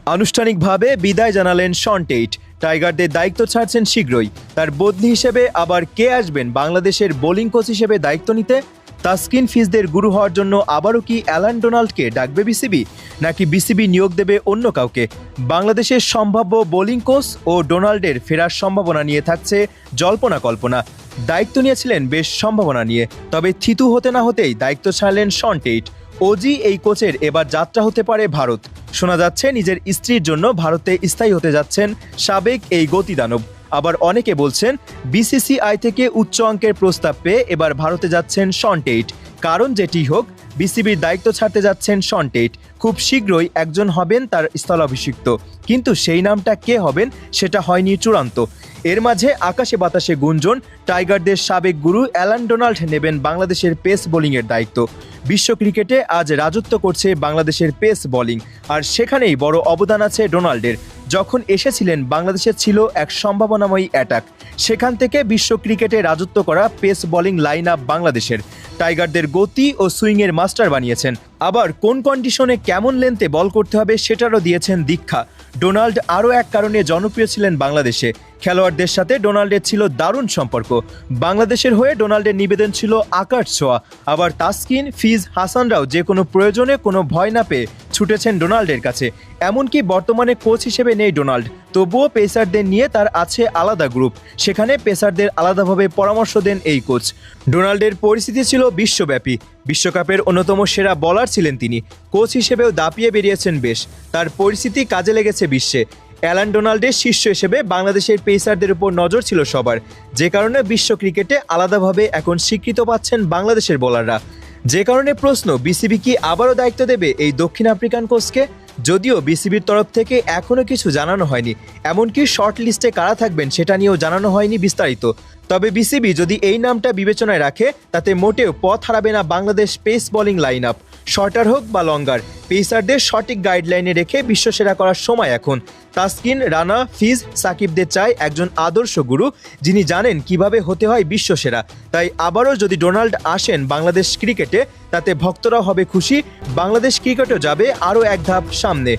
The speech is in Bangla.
আনুষ্ঠানিকভাবে বিদায় জানালেন শন টেইট। টাইগারদের দায়িত্ব ছাড়ছেন শীঘ্রই। তার বদলি হিসেবে আবার কে আসবেন বাংলাদেশের বোলিং কোচ হিসেবে দায়িত্ব নিতে? তাসকিন ফিজদের গুরু হওয়ার জন্য আবারও কি অ্যালান ডোনাল্ডকে ডাকবে বিসিবি, নাকি বিসিবি নিয়োগ দেবে অন্য কাউকে? বাংলাদেশের সম্ভাব্য বোলিং কোচ ও ডোনাল্ডের ফেরার সম্ভাবনা নিয়ে থাকছে জল্পনা কল্পনা। দায়িত্ব নিয়েছিলেন বেশ সম্ভাবনা নিয়ে, তবে থিতু হতে না হতেই দায়িত্ব ছাড়লেন শন টেইট। ওজি এই কোচের এবার যাত্রা হতে পারে ভারত। শোনা যাচ্ছে নিজের স্ত্রীর জন্য ভারতে স্থায়ী হতে যাচ্ছেন সাবেক এই গতিদানব। আবার অনেকে বলছেন বিসিসিআই থেকে উচ্চ অঙ্কের প্রস্তাব পেয়ে এবার ভারতে যাচ্ছেন শন টেইট। কারণ যেটি হোক, বিসিবির দায়িত্ব ছাড়তে যাচ্ছেন শন টেইট। খুব শীঘ্রই একজন হবেন তার স্থলাভিষিক্ত, কিন্তু সেই নামটা কে হবেন সেটা হয়নি চূড়ান্ত। এর মাঝে আকাশে বাতাসে গুঞ্জন টাইগারদের সাবেক গুরু অ্যালান ডোনাল্ড নেবেন বাংলাদেশের পেস বোলিংয়ের দায়িত্ব। বিশ্ব ক্রিকেটে আজ রাজত্ব করছে বাংলাদেশের পেস বোলিং, আর সেখানেই বড় অবদান আছে ডোনাল্ডের। যখন এসেছিলেন বাংলাদেশের ছিল এক সম্ভাবনাময়ী অ্যাটাক, সেখান থেকে বিশ্ব ক্রিকেটে রাজত্ব করা পেস বোলিং লাইন আপ বাংলাদেশের। টাইগারদের গতি ও সুইংয়ের মাস্টার বানিয়েছেন। আবার কোন কন্ডিশনে কেমন লেন্থে বল করতে হবে সেটারও দিয়েছেন দীক্ষা। ডোনাল্ড আরও এক কারণে জনপ্রিয় ছিলেন বাংলাদেশে। খেলোয়াড়দের সাথে ডোনাল্ডের ছিল দারুণ সম্পর্ক। বাংলাদেশের হয়ে ডোনাল্ডের নিবেদন ছিল আকাশ ছোঁয়া। আবার তাসকিন, ফিজ, হাসানরাও যে কোনো প্রয়োজনে কোনো ভয় না পেয়ে ছুটেছেন ডোনাল্ডের কাছে। এমনকি বর্তমানে কোচ হিসেবে নেই ডোনাল্ড, তবুও পেসারদের নিয়ে তার আছে আলাদা গ্রুপ। সেখানে পেসারদের আলাদাভাবে পরামর্শ দেন এই কোচ। ডোনাল্ডের পরিস্থিতি ছিল বিশ্বব্যাপী। বিশ্বকাপের অন্যতম সেরা বলার ছিলেন তিনি। কোচ হিসেবেও দাপিয়ে বেরিয়েছেন বেশ। তার পরিস্থিতি কাজে লেগেছে বিশ্বে। অ্যালান ডোনাল্ডের শিষ্য হিসেবে বাংলাদেশের পেসারদের উপর নজর ছিল সবার, যে কারণে বিশ্ব ক্রিকেটে আলাদাভাবে এখন স্বীকৃত পাচ্ছেন বাংলাদেশের বোলাররা। যে কারণে প্রশ্ন, বিসিবি কি আবারও দায়িত্ব দেবে এই দক্ষিণ আফ্রিকান কোচকে? যদিও বিসিবির তরফ থেকে এখনও কিছু জানানো হয়নি, এমনকি শর্ট লিস্টে কারা থাকবেন সেটা নিয়েও জানানো হয়নি বিস্তারিত। তবে বিসিবি যদি এই নামটা বিবেচনায় রাখে, তাতে মোটেও পথ হারাবে না Bangladesh pace bowling line up. Shorter হোক বা লঙ্গার, পেসারদের সঠিক গাইডলাইনে রেখে বিশ্বসেরা করার সময় এখন। তাসকিন, রানা, ফিজ, সাকিবদের চায় একজন আদর্শ গুরু, যিনি জানেন কিভাবে হতে হয় বিশ্বসেরা। তাই আবারও যদি ডোনাল্ড আসেন বাংলাদেশ ক্রিকেটে, তাতে ভক্তরাও হবে খুশি, বাংলাদেশ ক্রিকেটও যাবে আরও এক ধাপ সামনে।